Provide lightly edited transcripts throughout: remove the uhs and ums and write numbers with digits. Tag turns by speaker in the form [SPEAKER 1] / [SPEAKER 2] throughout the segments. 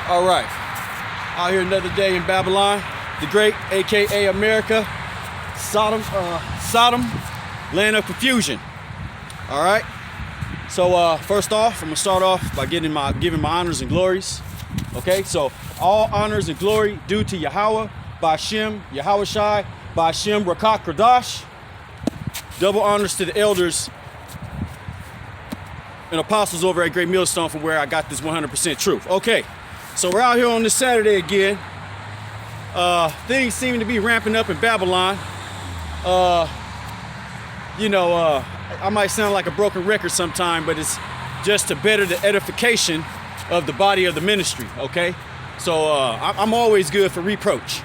[SPEAKER 1] All right, out here another day in Babylon, the Great, aka America, Sodom, land of confusion. All right. So first off, I'm gonna start off by giving my honors and glories. Okay. So all honors and glory due to Yahweh, Ba'Shem, Yahweh Shai, Ba'Shem Rakak Kradash. Double honors to the elders and apostles over at Great Millstone, from where I got this 100% truth. Okay. So we're out here on this Saturday again. Things seem to be ramping up in Babylon. I might sound like a broken record sometime, but it's just to better the edification of the body of the ministry, okay? So I'm always good for reproach.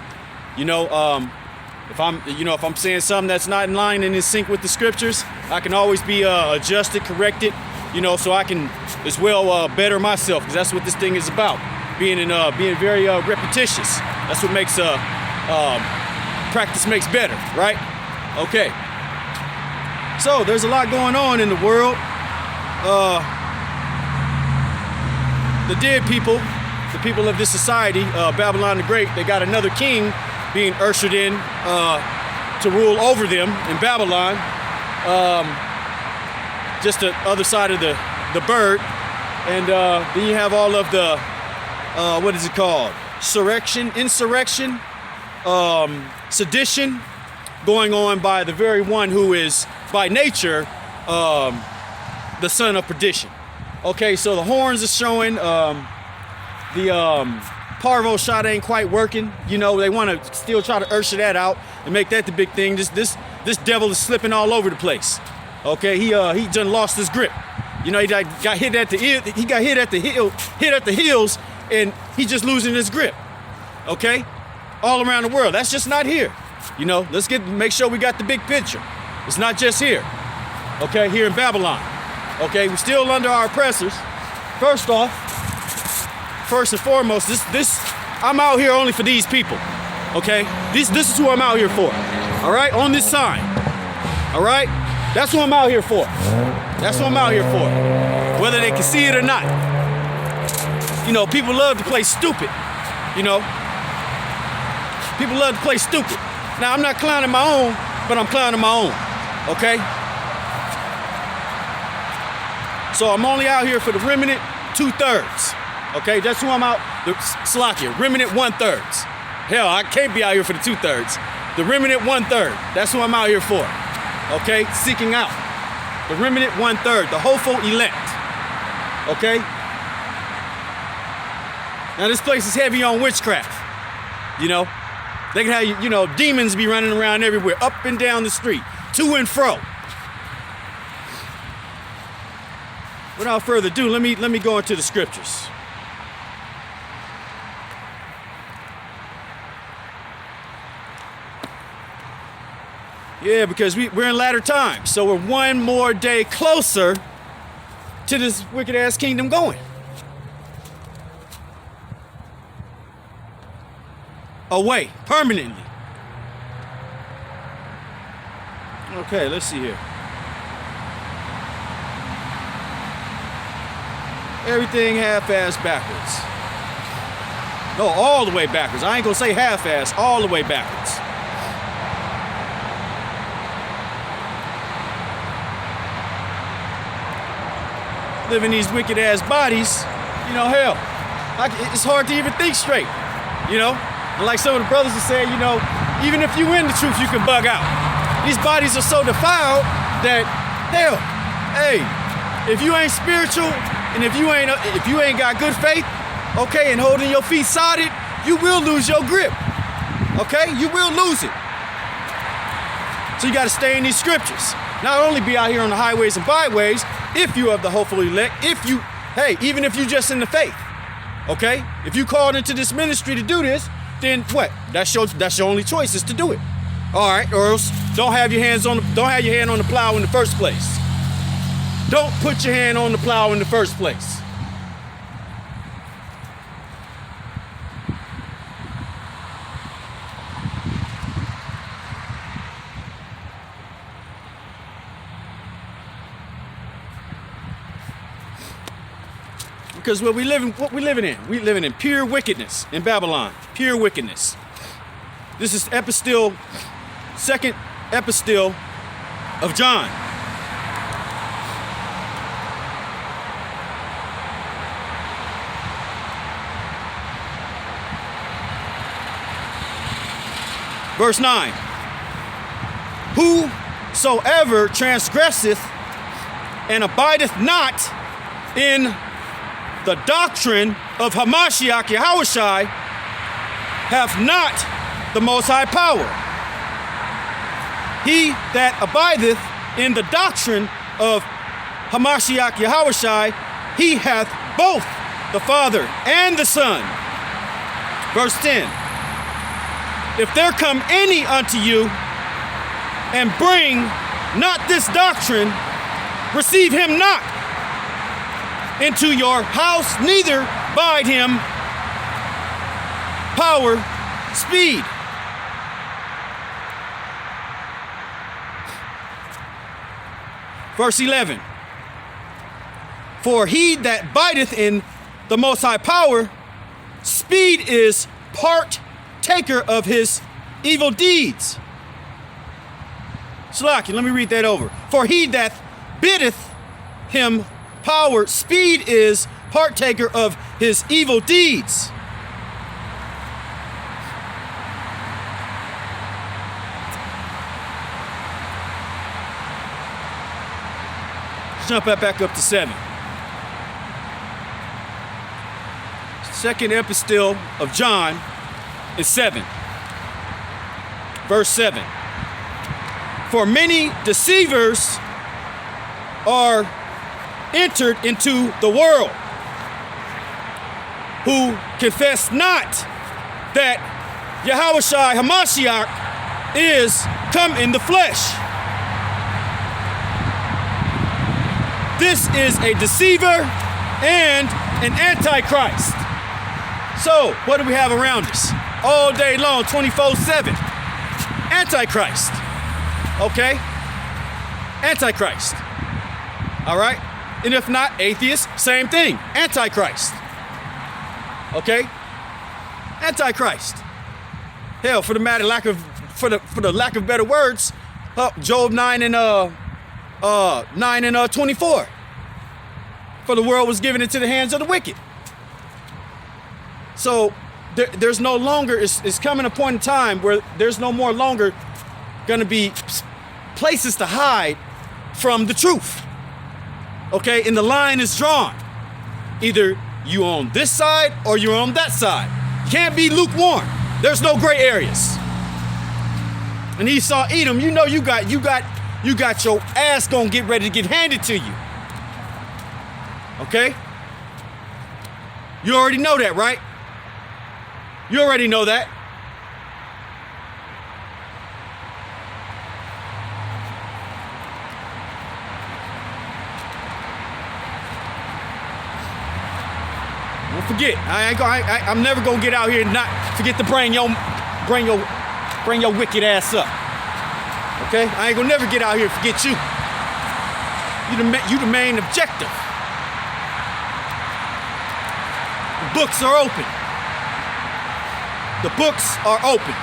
[SPEAKER 1] If I'm saying something that's not in line and in sync with the scriptures, I can always be adjusted, corrected, so I can as well better myself, because that's what this thing is about. Being very repetitious. That's what makes practice makes better, right? Okay. So there's a lot going on in the world. The dead people, the people of this society, Babylon the Great, they got another king being ushered in to rule over them in Babylon. Just the other side of the bird. And then you have all of the what is it called? Insurrection, sedition going on by the very one who is by nature the son of perdition. Okay, so the horns are showing, the parvo shot ain't quite working. They want to still try to usher that out and make that the big thing. This devil is slipping all over the place. Okay, he done lost his grip. He got hit at the heels, and he just losing his grip. Okay, all around the world. That's just not here. Let's make sure we got the big picture. It's not just here. Okay, here in Babylon. Okay, we're still under our oppressors. First and foremost, this I'm out here only for these people. Okay, this is who I'm out here for. All right, on this sign. All right, that's who I'm out here for. That's what I'm out here for, whether they can see it or not. People love to play stupid. People love to play stupid. Now, I'm not clowning my own, but I'm clowning my own, okay? So I'm only out here for the remnant 2/3, okay? That's who I'm out, Salakia, remnant 1/3. Hell, I can't be out here for the 2/3. The remnant 1/3, that's who I'm out here for, okay? Seeking out. The remnant 1/3, the hopeful elect, okay? Now this place is heavy on witchcraft, They can have, demons be running around everywhere, up and down the street, to and fro. Without further ado, let me go into the scriptures. Yeah, because we're in latter times, so we're one more day closer to this wicked ass kingdom going. Away, permanently. Okay, let's see here. Everything half-ass backwards. No, all the way backwards. I ain't gonna say half-ass, all the way backwards. Living these wicked-ass bodies, hell, it's hard to even think straight, And like some of the brothers have said, even if you in the truth, you can bug out. These bodies are so defiled that, hell, hey, if you ain't spiritual and if you ain't got good faith, okay, and holding your feet solid, you will lose your grip. Okay, you will lose it. So you got to stay in these scriptures. Not only be out here on the highways and byways, if you have the hopeful elect, even if you just in the faith. Okay, if you called into this ministry to do this, then what? That's your only choice is to do it. All right, or else don't have your hand on the plow in the first place. Don't put your hand on the plow in the first place. Because what we living in pure wickedness in Babylon, pure wickedness. This is second epistle of John. Verse 9. Whosoever transgresseth and abideth not in the doctrine of Hamashiach Yahushai hath not the Most High power. He that abideth in the doctrine of Hamashiach Yahushai, he hath both the Father and the Son. Verse 10. If there come any unto you and bring not this doctrine, receive him not into your house, neither bide him power, speed. Verse 11. For he that bideth in the Most High power, speed is partaker of his evil deeds. Slaki, let me read that over. For he that biddeth him power, speed is partaker of his evil deeds. Jump that back up to 7. Second epistle of John is 7. Verse 7. For many deceivers are entered into the world, who confess not that Yahushua Hamashiach is come in the flesh. This is a deceiver and an antichrist. So, what do we have around us? All day long, 24/7. Antichrist. Okay? Antichrist. All right? And if not, atheist, same thing. Antichrist. Okay? Antichrist. Hell, for the lack of better words, Job 9 and 24. For the world was given into the hands of the wicked. So there's no longer, it's coming a point in time where there's no more longer going to be places to hide from the truth. Okay, and the line is drawn. Either you on this side or you're on that side. Can't be lukewarm. There's no gray areas. And Esau, Edom, you know you got your ass gonna get ready to get handed to you. Okay? You already know that, right? You already know that. Don't forget, I'm never gonna get out here and not forget to bring your wicked ass up. Okay? I ain't gonna never get out here and forget you. You the main objective. The books are open. The books are open.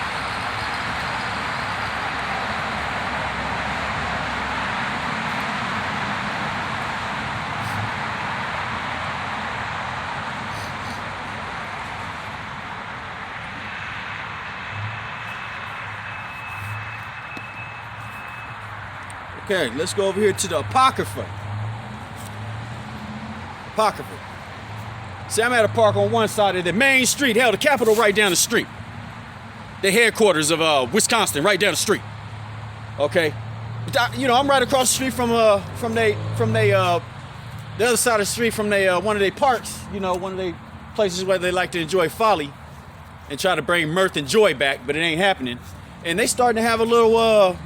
[SPEAKER 1] Okay, let's go over here to the Apocrypha. Apocrypha. See, I'm at a park on one side of the main street. Hell, the Capitol right down the street. The headquarters of Wisconsin right down the street. Okay, you know, I'm right across the street from the other side of the street from one of their parks. You know, one of the places where they like to enjoy folly and try to bring mirth and joy back, but it ain't happening. And they starting to have a little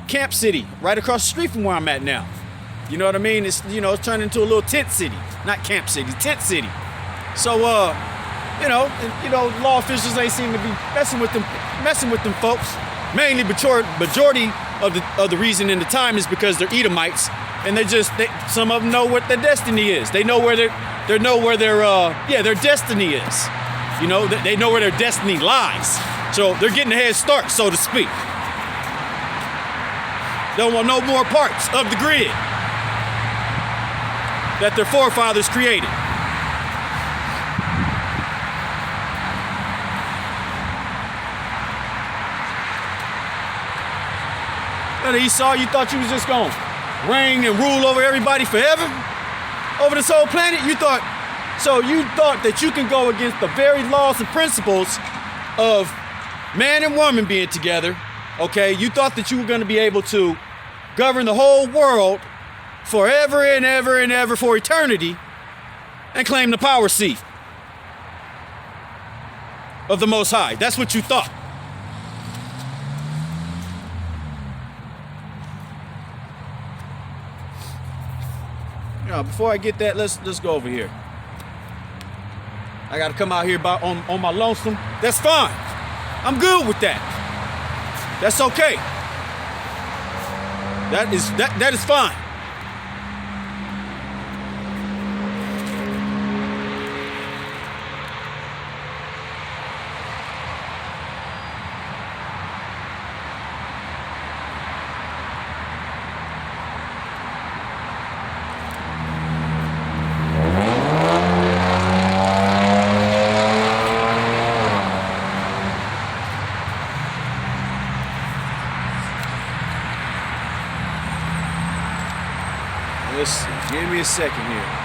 [SPEAKER 1] camp city right across the street from where I'm at now. You know what I mean? It's, you know, it's turned into a little tent city, not camp city, tent city. So, law officials ain't seem to be messing with them folks. Mainly, majority of the reason in the time is because they're Edomites, and some of them know what their destiny is. They know where They know where their destiny is. You know, they know where their destiny lies. So they're getting a head start, so to speak. They don't want no more parts of the grid that their forefathers created. But Esau, you thought you was just going to reign and rule over everybody forever? Over this whole planet? You thought that you can go against the very laws and principles of man and woman being together, okay? You thought that you were going to be able to govern the whole world forever and ever and ever for eternity and claim the power seat of the Most High. That's what you thought. Before I get that, let's go over here. I gotta come out here on my lonesome. That's fine. I'm good with that. That's okay. That is fine. Give me a second here.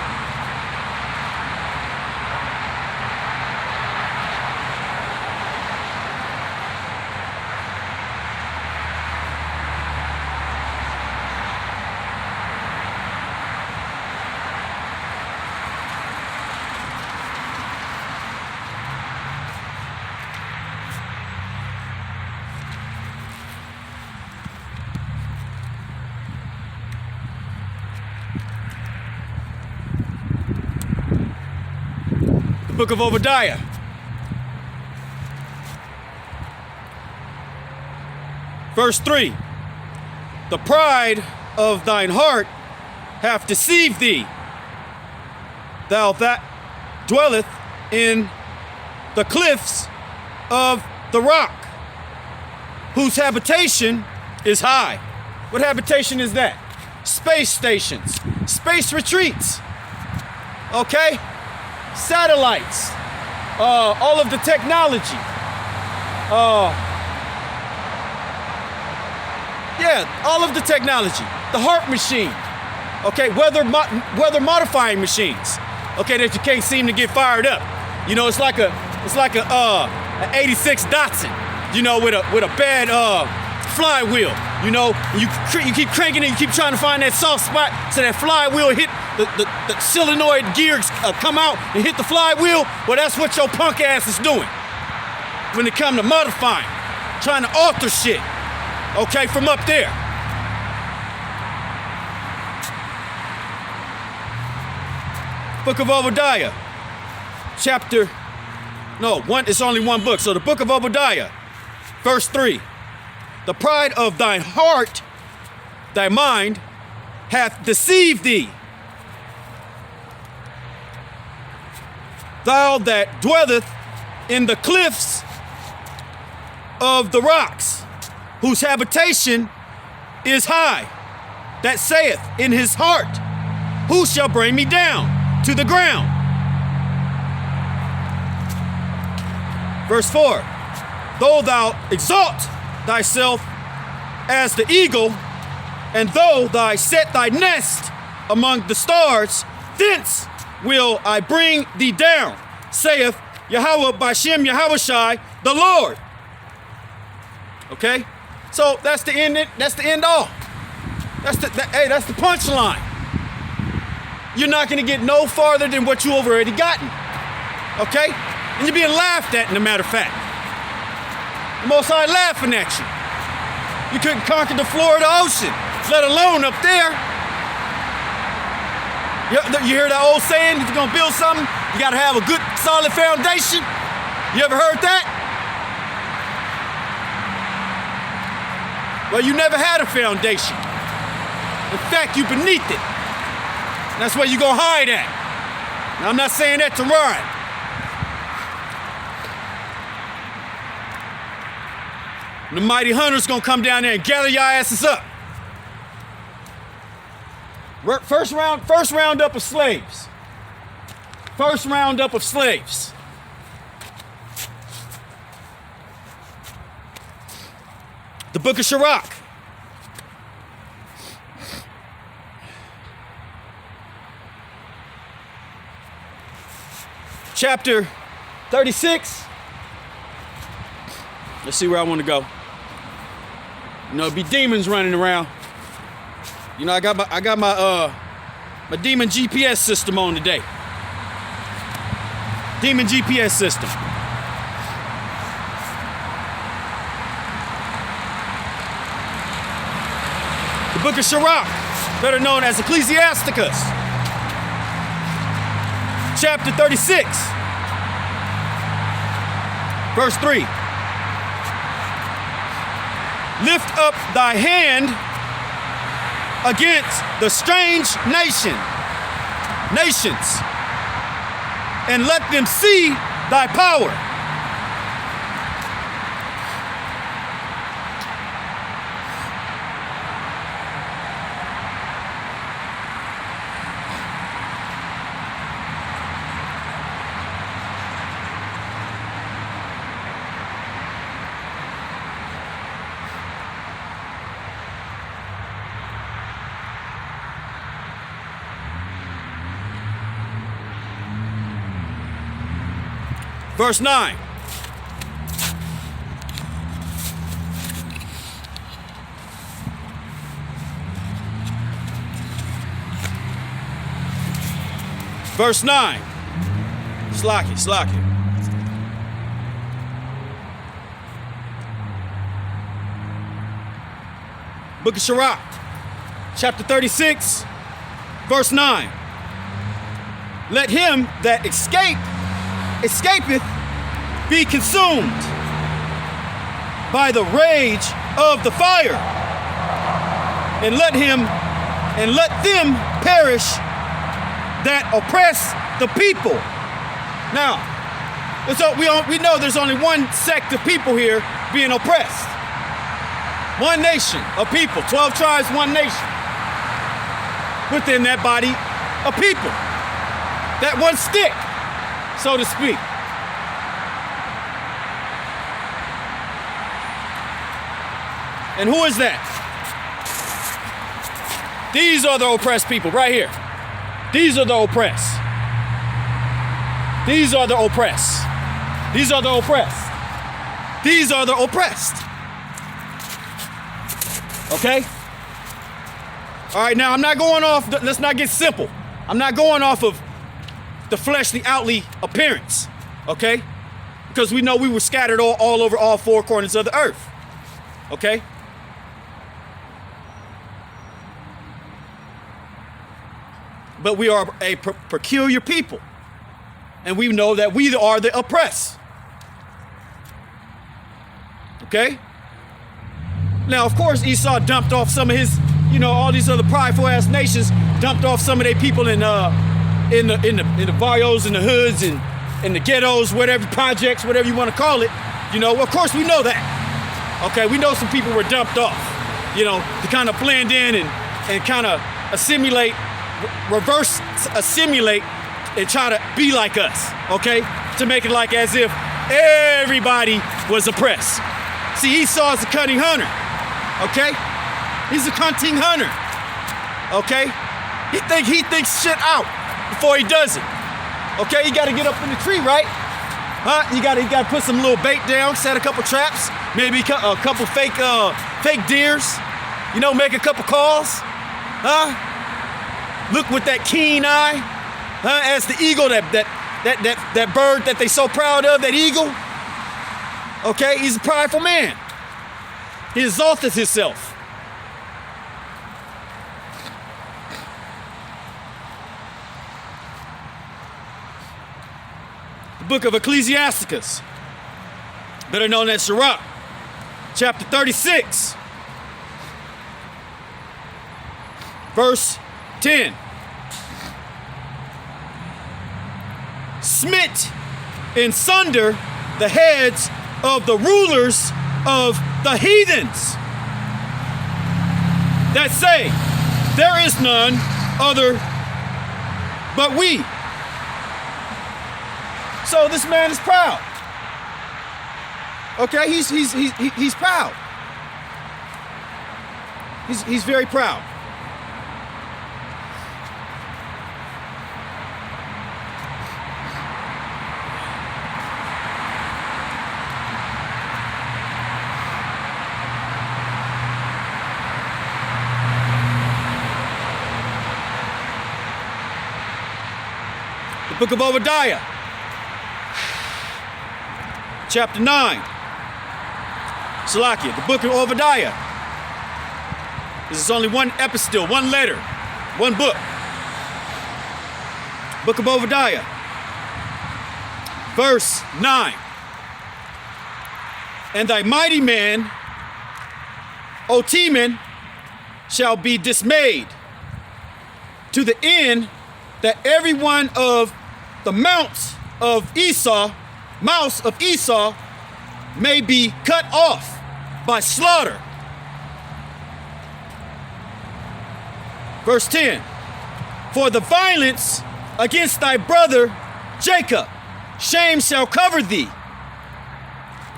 [SPEAKER 1] Book of Obadiah. Verse 3. The pride of thine heart hath deceived thee, thou that dwelleth in the cliffs of the rock, whose habitation is high. What habitation is that? Space stations, space retreats, okay? Satellites, all of the technology, all of the technology, the HAARP machine, okay, weather modifying machines, okay, that you can't seem to get fired up. You know, it's like a an 86 Datsun, you know, with a bad flywheel. You know, you keep cranking it, you keep trying to find that soft spot so that flywheel hit the solenoid gears come out and hit the flywheel. Well, that's what your punk ass is doing when it comes to modifying, trying to alter shit, okay, from up there. Book of Obadiah, it's only one book. So the book of Obadiah, verse 3. The pride of thine heart, thy mind, hath deceived thee. Thou that dwelleth in the cliffs of the rocks, whose habitation is high, that saith in his heart, who shall bring me down to the ground? Verse 4. Though thou exalt thyself as the eagle, and though thou set thy nest among the stars, thence will I bring thee down, saith Yahweh Bashem Yahushai, the Lord. Okay, so that's the end. That's the end all. That's the punchline. You're not gonna get no farther than what you have already gotten. Okay, and you're being laughed at, in a matter of fact. The Most High laughing at you. You couldn't conquer the floor of the ocean, let alone up there. You hear that old saying, if you're gonna build something, you gotta have a good, solid foundation? You ever heard that? Well, you never had a foundation. In fact, you're beneath it. That's where you're gonna hide at. Now, I'm not saying that to rhyme. The mighty hunter's gonna come down there and gather your asses up. First roundup of slaves. First roundup of slaves. The book of Sirach. Chapter 36. Let's see where I want to go. You know, it'd be demons running around. You know, I got my demon GPS system on today. Demon GPS system. The book of Sirach, better known as Ecclesiasticus. Chapter 36, verse 3. Lift up thy hand against the strange nations, and let them see thy power. Verse 9. Verse 9. Slack it. Book of Sirach, chapter 36, verse 9. Let him that escapeth be consumed by the rage of the fire, and let them perish that oppress the people. Now, we know there's only one sect of people here being oppressed. One nation of people, 12 tribes, one nation. Within that body of people. That one stick, so to speak. And who is that? These are the oppressed people right here. These are the oppressed. These are the oppressed. These are the oppressed. These are the oppressed. Okay? All right, now I'm not going off, let's not get simple. I'm not going off of the fleshly, outly appearance, okay? Because we know we were scattered all over all four corners of the earth, okay? But we are a peculiar people, and we know that we are the oppressed, okay? Now, of course, Esau dumped off some of his, all these other prideful ass nations, dumped off some of their people in the barrios, in the hoods, and in the ghettos, whatever projects, whatever you want to call it. Of course we know that. Okay, we know some people were dumped off, to kind of blend in and kind of assimilate, reverse assimilate, and try to be like us. Okay, to make it like as if everybody was oppressed. See, Esau's a cunning hunter. Okay, he's a cunning hunter. Okay, he thinks shit out before he does it. Okay, you gotta get up in the tree, right? You gotta put some little bait down, set a couple traps, maybe a couple fake deers, make a couple calls, look with that keen eye, as the eagle, that bird that they so proud of, that eagle. Okay, he's a prideful man. He exalteth himself. The book of Ecclesiasticus, better known as Sirach, chapter 36, verse 10. smit in sunder the heads of the rulers of the heathens, that say, there is none other but we. So this man is proud. Okay, he's proud. He's very proud. The book of Obadiah, chapter 9. Salakia, the book of Obadiah. This is only one epistle, one letter, one book. Book of Obadiah, verse 9. And thy mighty man, O Teman, shall be dismayed, to the end that every one of the mounts of Esau may be cut off by slaughter. Verse 10, for the violence against thy brother Jacob, shame shall cover thee,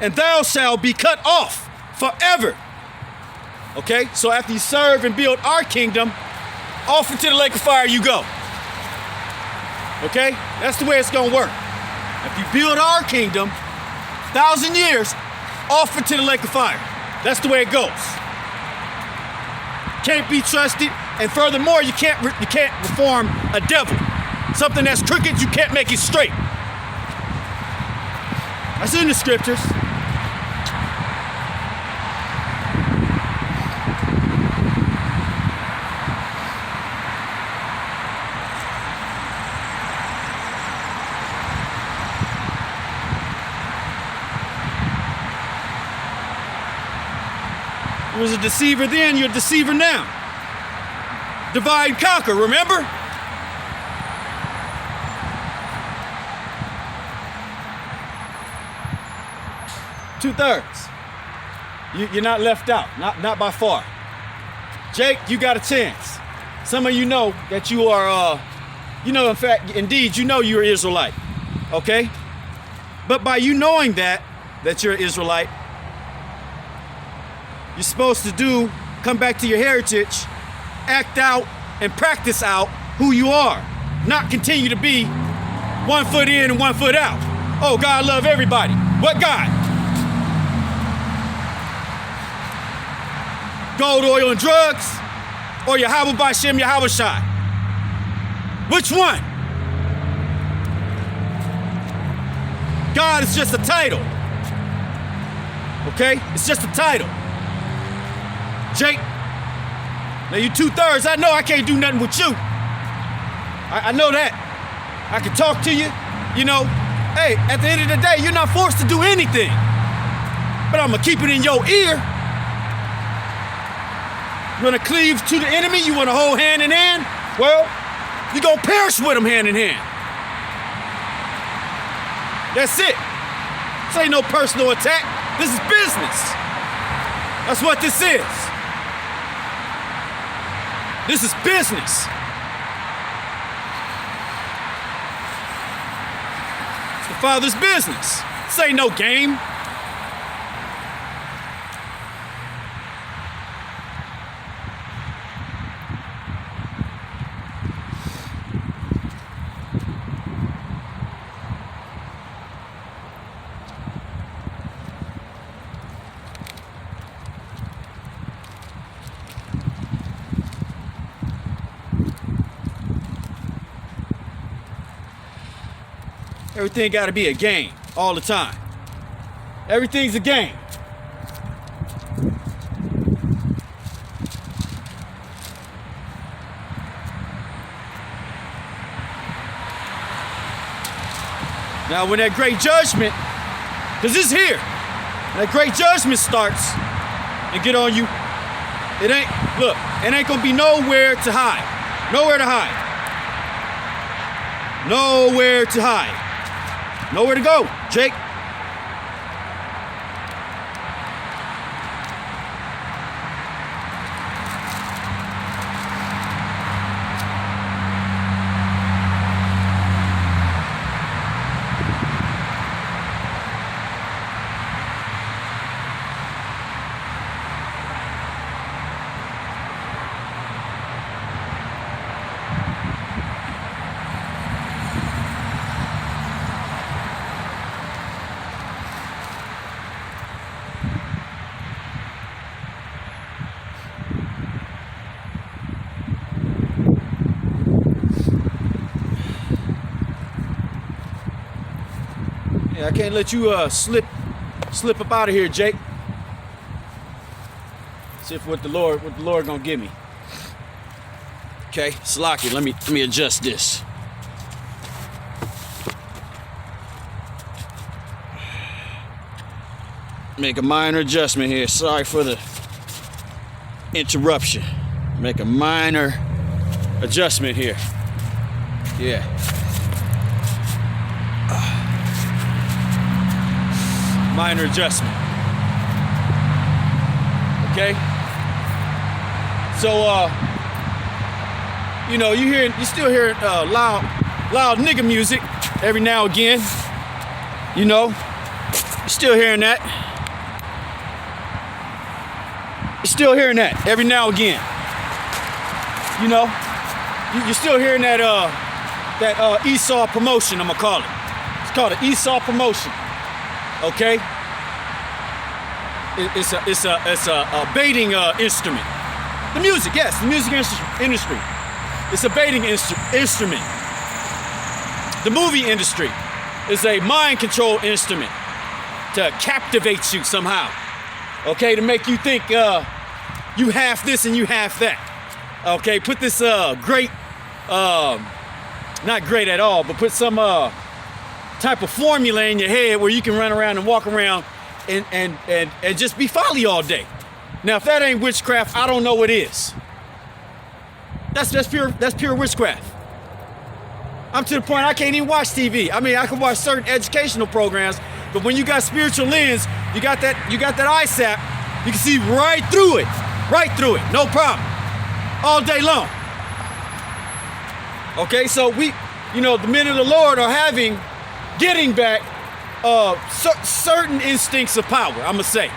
[SPEAKER 1] and thou shalt be cut off forever. Okay, so after you serve and build our kingdom, off into the lake of fire you go. Okay, that's the way it's gonna work. If you build our kingdom, 1,000 years, off into the lake of fire. That's the way it goes. Can't be trusted, and furthermore, you can't reform a devil. Something that's crooked, you can't make it straight. That's in the scriptures. You was a deceiver then, you're a deceiver now. Divide and conquer, remember? Two-thirds. You're not left out, not by far. Jake, you got a chance. Some of you know that you are, in fact, indeed, you know you're an Israelite, okay? But by you knowing that you're an Israelite, you're supposed to come back to your heritage, act out and practice out who you are, not continue to be 1 foot in and 1 foot out. Oh, God love everybody. What God? Gold, oil, and drugs, or Yahweh Bashem, Yahweh Shai? Which one? God is just a title. Okay? It's just a title. Jake, now you 2/3, I know I can't do nothing with you. I know that. I can talk to you, Hey, at the end of the day, you're not forced to do anything. But I'm gonna keep it in your ear. You wanna cleave to the enemy? You wanna hold hand in hand? Well, you're gonna perish with them hand in hand. That's it. This ain't no personal attack. This is business. That's what this is. This is business. It's the Father's business. This ain't no game. Everything got to be a game all the time. Everything's a game. Now, when that great judgment, because it's here, that great judgment starts and get on you, it ain't gonna be nowhere to hide. Nowhere to hide. Nowhere to hide. Nowhere to go, Jake. Yeah, I can't let you slip up out of here, Jake. See if what the Lord gonna give me. Okay, Slocky, let me adjust this. Make a minor adjustment here. Sorry for the interruption. Make a minor adjustment here. Yeah. Minor adjustment. Okay. So you still hear loud nigga music every now and again. You know, you're still hearing that. You're still hearing that every now and again. You know, you're still hearing that Esau promotion. I'm gonna call it. It's called an Esau promotion. Okay, it's a baiting instrument. The music, yes, the music industry. It's a baiting instrument. The movie industry is a mind control instrument to captivate you somehow. Okay, to make you think you have this and you have that. Okay, put this great, not great at all, but put some type of formula in your head where you can run around and walk around and just be folly all day. Now, if that ain't witchcraft, I don't know what is. That's pure witchcraft. I'm to the point I can't even watch TV. I mean, I can watch certain educational programs, but when you got spiritual lens, you got that ISAP, you can see right through it, no problem, all day long. Okay, so the men of the Lord are getting back certain instincts of power, I'm gonna say.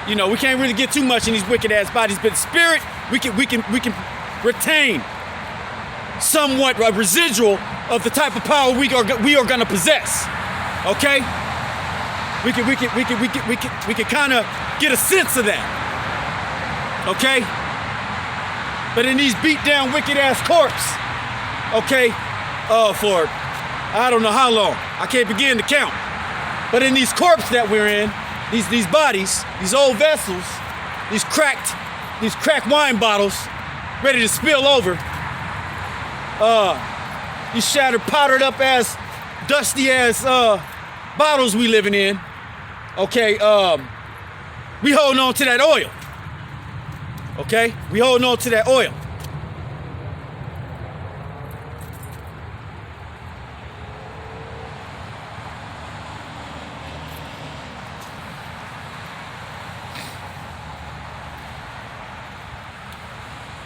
[SPEAKER 1] You know, we can't really get too much in these wicked ass bodies, but spirit, we can retain somewhat a residual of the type of power we are gonna possess. Okay? We can kind of get a sense of that. Okay? But in these beat down wicked ass corpse, okay, for I don't know how long. I can't begin to count. But in these corpses that we're in, these bodies, these old vessels, these cracked wine bottles, ready to spill over, these shattered, powdered up ass, dusty ass bottles we living in. Okay, we holding on to that oil. Okay, we holding on to that oil.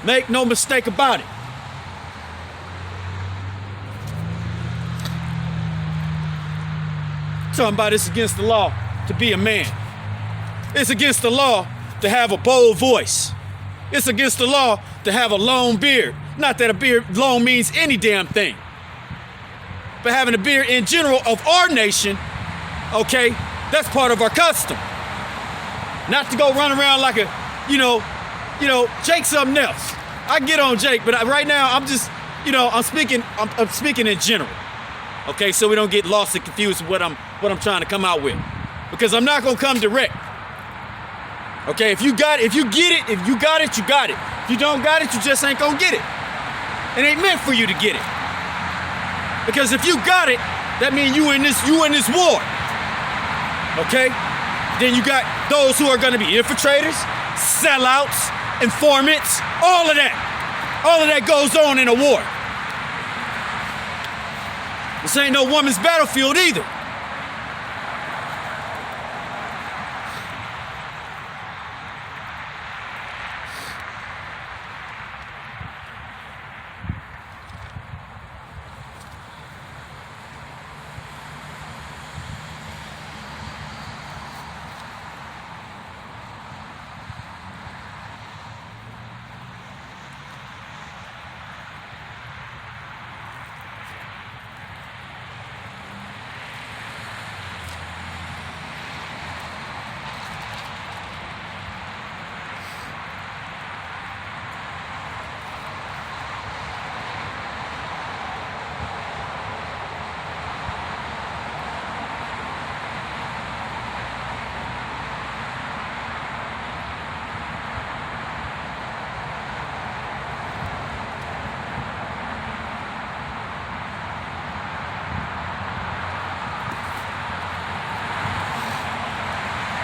[SPEAKER 1] Make no mistake about it. Talking about it's against the law to be a man. It's against the law to have a bold voice. It's against the law to have a long beard. Not that a beard long means any damn thing. But having a beard in general of our nation, okay, that's part of our custom. Not to go run around like Jake's something else. I get on Jake, but right now I'm just, I'm speaking in general. Okay, so we don't get lost and confused with what I'm trying to come out with. Because I'm not gonna come direct. Okay, if you got it, you got it. If you don't got it, you just ain't gonna get it. It ain't meant for you to get it. Because if you got it, that means you in this war. Okay? Then you got those who are gonna be infiltrators, sellouts, informants, all of that. All of that goes on in a war. This ain't no woman's battlefield either.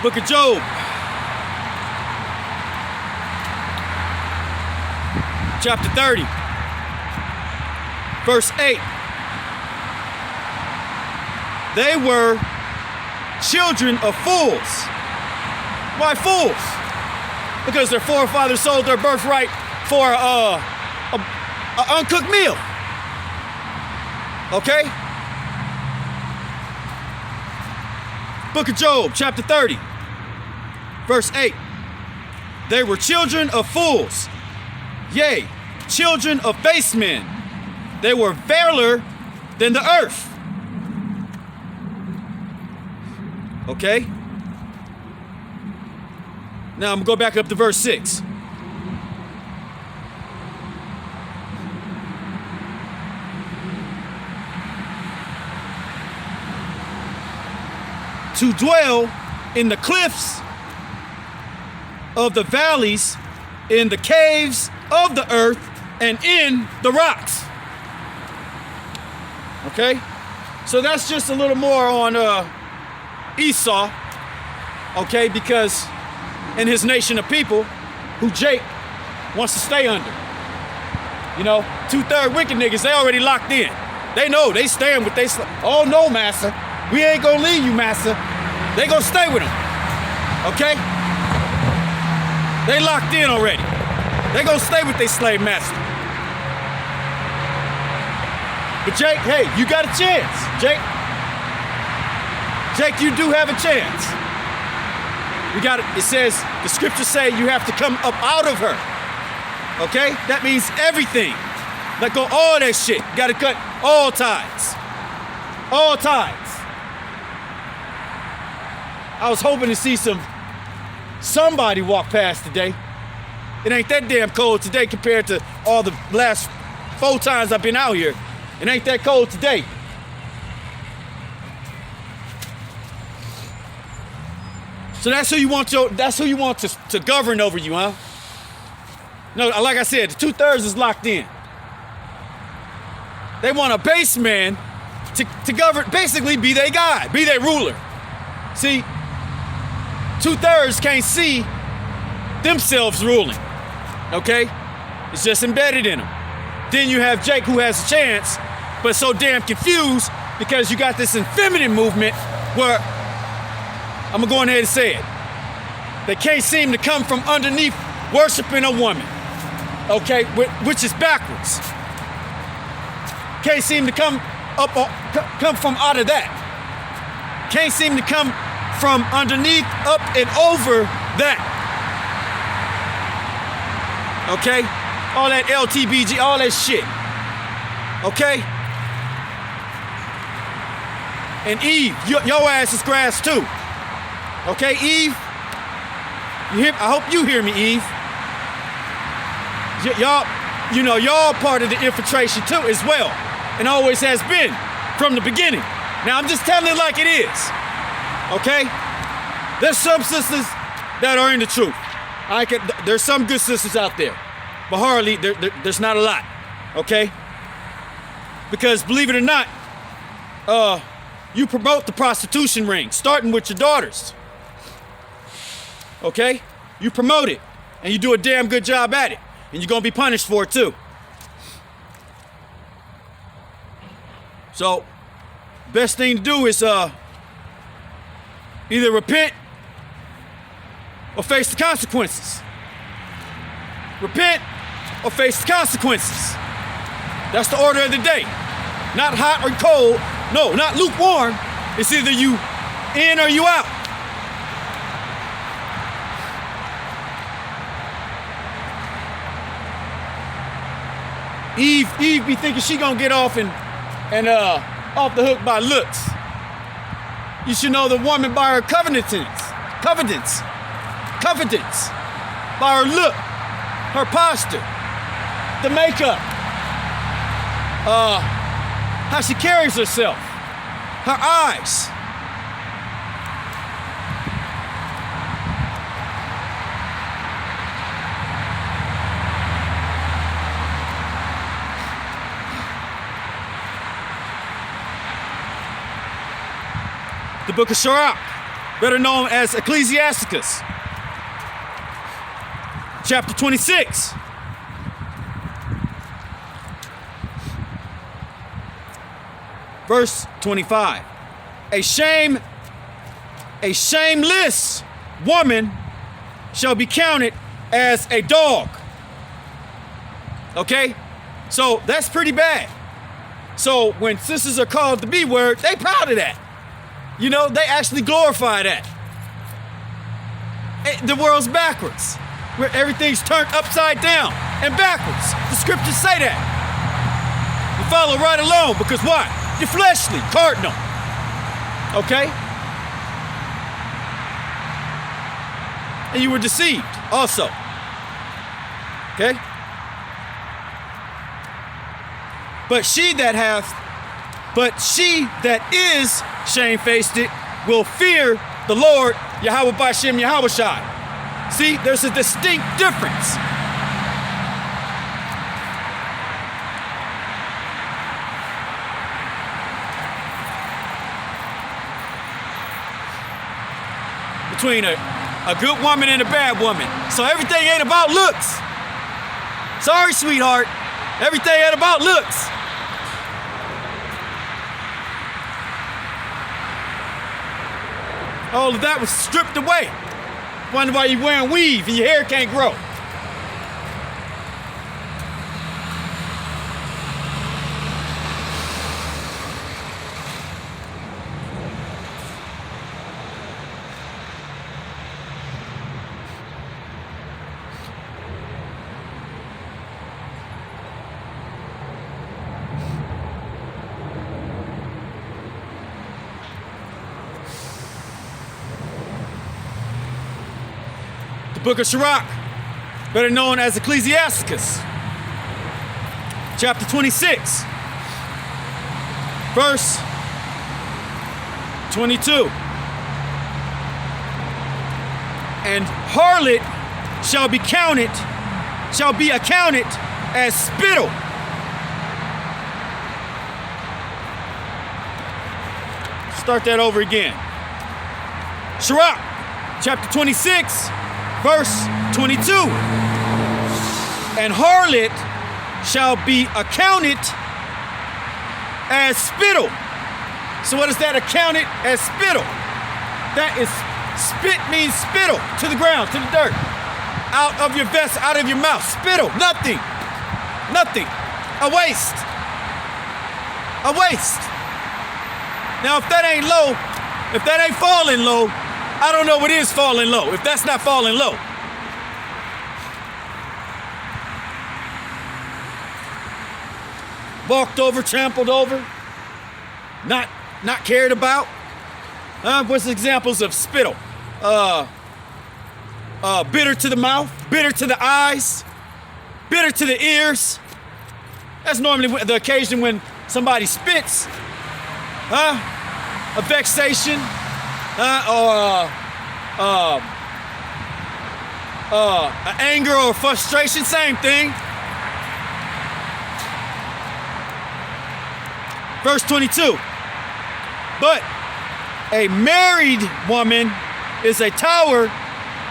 [SPEAKER 1] Book of Job, chapter 30, verse 8. They were children of fools. Why fools? Because their forefathers sold their birthright for an uncooked meal. Okay? Book of Job, chapter 30, verse 8. They were children of fools, yea, children of base men. They were veiler than the earth. Okay? Now I'm going to go back up to verse 6. To dwell in the cliffs of the valleys, in the caves of the earth, and in the rocks. Okay? So that's just a little more on Esau, okay, because in his nation of people who Jake wants to stay under. You know, 2/3 wicked niggas, they already locked in. They know, they stand with they, oh no, master, we ain't gonna leave you, master. They gonna stay with him, okay? They locked in already. They gonna stay with their slave master. But Jake, hey, you got a chance, Jake. Jake, you do have a chance. You got it. It says, the scriptures say you have to come up out of her. Okay? That means everything. Let go all that shit. You got to cut all ties. All ties. I was hoping to see somebody walk past today. It ain't that damn cold today compared to all the last 4 times I've been out here. It ain't that cold today. So that's who you want to govern over you, huh? No, like I said, the 2/3 is locked in. They want a base man to govern, basically be their guy, be their ruler. See, 2/3 can't see themselves ruling, okay? It's just embedded in them. Then you have Jake, who has a chance, but so damn confused because you got this effeminate movement where, I'm gonna go ahead and say it, they can't seem to come from underneath worshiping a woman, okay, which is backwards. Can't seem to come from out of that. Can't seem to come from underneath, up and over that. Okay? All that LTBG, all that shit. Okay? And Eve, your ass is grass too. Okay, Eve? I hope you hear me, Eve. Y'all part of the infiltration too as well. And always has been from the beginning. Now I'm just telling it like it is. Okay? There's some sisters that are in the truth. There's some good sisters out there. But hardly, there's not a lot. Okay? Because believe it or not, you promote the prostitution ring, starting with your daughters. Okay? You promote it, and you do a damn good job at it. And you're gonna be punished for it too. So, best thing to do is either repent or face the consequences. Repent or face the consequences. That's the order of the day. Not hot or cold. No, not lukewarm. It's either you in or you out. Eve be thinking she gonna get off and off the hook by looks. You should know the woman by her covenants, by her look, her posture, the makeup, how she carries herself, her eyes. The book of Sirach, better known as Ecclesiasticus, chapter 26. Verse 25. A shameless woman shall be counted as a dog. Okay? So that's pretty bad. So when sisters are called the B word, they proud of that. You know, they actually glorify that. The world's backwards, where everything's turned upside down and backwards. The scriptures say that. You follow right along because why? You're fleshly, cardinal. Okay? And you were deceived also. Okay? But she that is shamefaced will fear the Lord, Yahweh Bashem Yahweh Shai. See, there's a distinct difference. Between a good woman and a bad woman. So everything ain't about looks. Sorry, sweetheart. Everything ain't about looks. All of that was stripped away. Wonder why you're wearing weave and your hair can't grow. The book of Sirach, better known as Ecclesiasticus, chapter 26, verse 22. And harlot shall be accounted as spittle. Start that over again. Sirach, chapter 26, verse 22. And harlot shall be accounted as spittle. So what is that, accounted as spittle? That is, spit means spittle, to the ground, to the dirt. Out of your vest, out of your mouth. Spittle, nothing. Nothing. A waste. A waste. Now if that ain't low, if that ain't falling low, I don't know what is falling low, if that's not falling low. Walked over, trampled over, not cared about. What's examples of spittle? Bitter to the mouth, bitter to the eyes, bitter to the ears. That's normally the occasion when somebody spits. A vexation, anger or frustration, same thing. Verse 22. But a married woman is a tower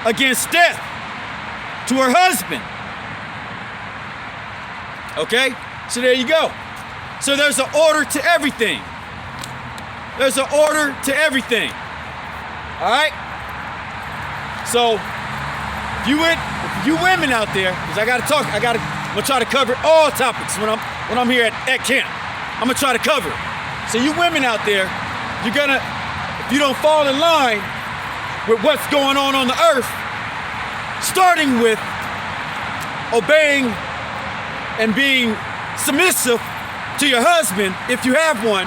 [SPEAKER 1] against death to her husband. Okay? So there you go. So there's an order to everything. There's an order to everything. All right? So, if you women out there, because I'm gonna try to cover all topics when I'm here at camp. I'm gonna try to cover it. So you women out there, if you don't fall in line with what's going on the earth, starting with obeying and being submissive to your husband, if you have one,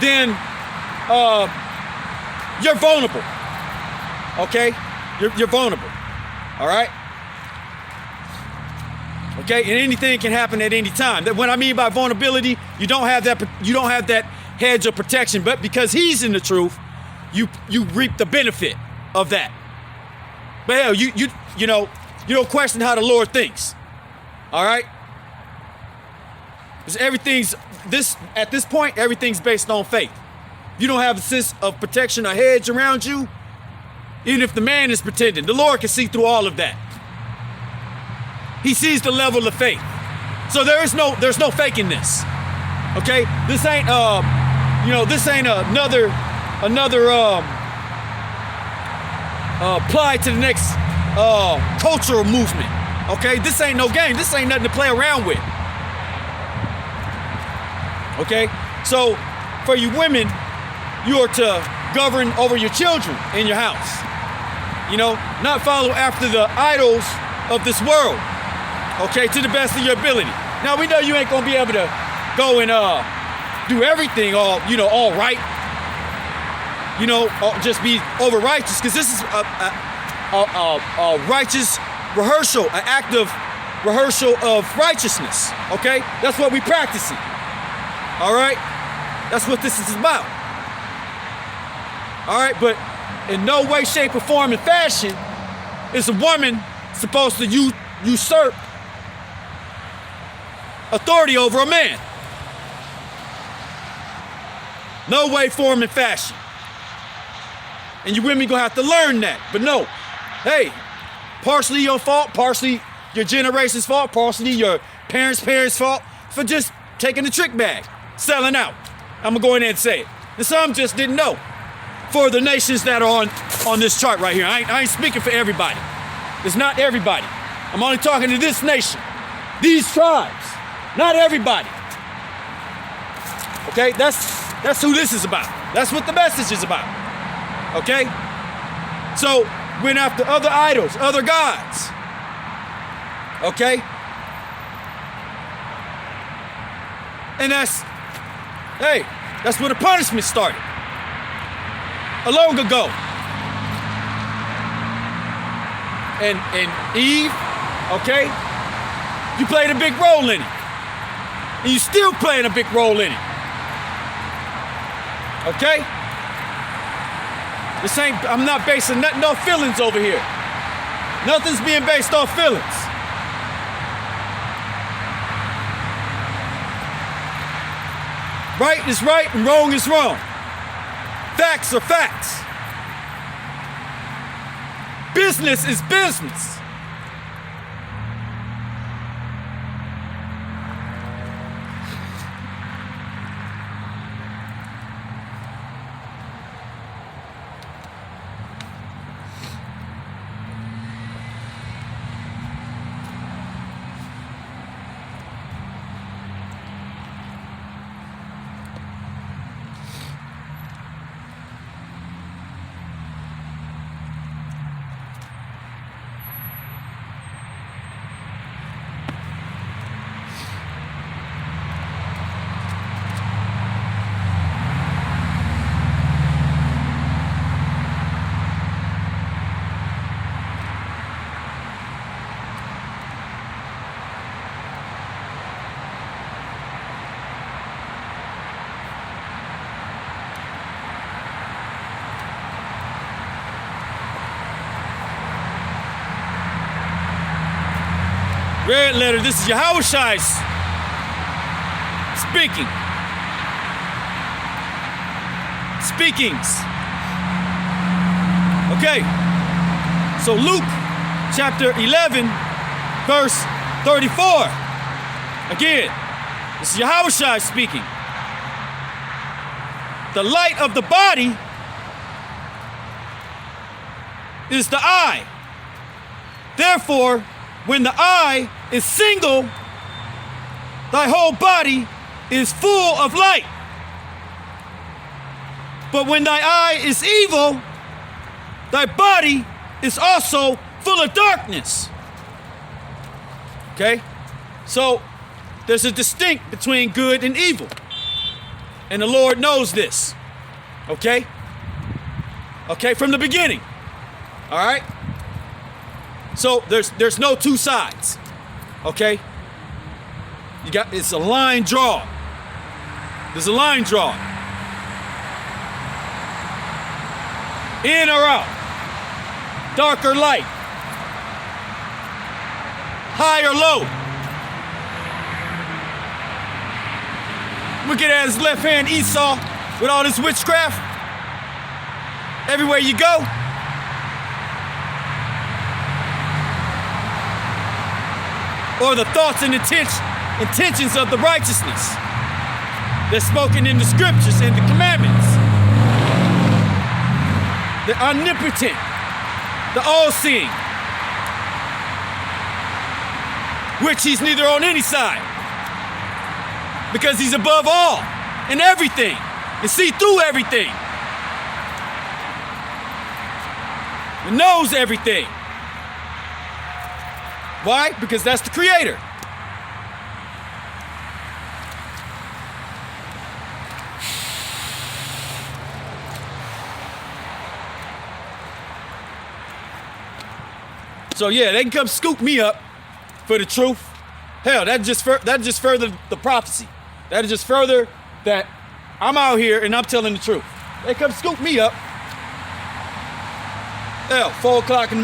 [SPEAKER 1] then you're vulnerable. Okay? You're vulnerable. All right? Okay? And anything can happen at any time. What I mean by vulnerability, you don't have that hedge of protection, but because he's in the truth, you reap the benefit of that. But hell, you don't question how the Lord thinks. All right? Because at this point, everything's based on faith. if you don't have a sense of protection or hedge around you, even if the man is pretending, the Lord can see through all of that. He sees the level of faith. So there's no faking this. Okay? This ain't this ain't another apply to the next cultural movement. Okay? This ain't no game. This ain't nothing to play around with. Okay? So for you women, you are to govern over your children in your house. You know, not follow after the idols of this world. Okay, to the best of your ability. Now we know you ain't gonna be able to go and do everything all right. You know, just be over righteous, because this is a righteous rehearsal, an active rehearsal of righteousness. Okay, that's what we practicing. All right, that's what this is about. All right, but in no way, shape, or form, and fashion is a woman supposed to usurp authority over a man. No way, form, and fashion. And you women gonna have to learn that. But no, hey, partially your fault, partially your generation's fault, partially your parents' fault for just taking the trick bag, selling out. I'm gonna go in there and say it. And some just didn't know. For the nations that are on this chart right here, I ain't speaking for everybody. It's not everybody. I'm only talking to this nation, these tribes, not everybody. Okay, that's who this is about. That's what the message is about. Okay? So, went after other idols, other gods. Okay? And that's where the punishment started. Long ago. And Eve, okay? You played a big role in it. And you still playing a big role in it. Okay? I'm not basing nothing off feelings over here. Nothing's being based off feelings. Right is right and wrong is wrong. Facts are facts. Business is business. Red letter, this is Yahushua speaking. Speakings. Okay. So Luke chapter 11, verse 34. Again, this is Yahushua speaking. The light of the body is the eye. Therefore, when the eye is single, thy whole body is full of light. But when thy eye is evil, thy body is also full of darkness. Okay? So there's a distinct between good and evil. And the Lord knows this. Okay? Okay, from the beginning. All right? So there's no two sides. Okay? It's a line drawn. There's a line drawn. In or out. Dark or light. High or low. Look at his left hand, Esau. with all this witchcraft everywhere you go? Or the thoughts and intentions of the righteousness that's spoken in the scriptures and the commandments? The omnipotent, the all-seeing, which he's neither on any side, because he's above all and everything and see through everything and knows everything. Why? Because that's the creator. So yeah, they can come scoop me up for the truth. Hell, that just further the prophecy. That is just further that I'm out here and I'm telling the truth. They come scoop me up. Hell, 4 o'clock in the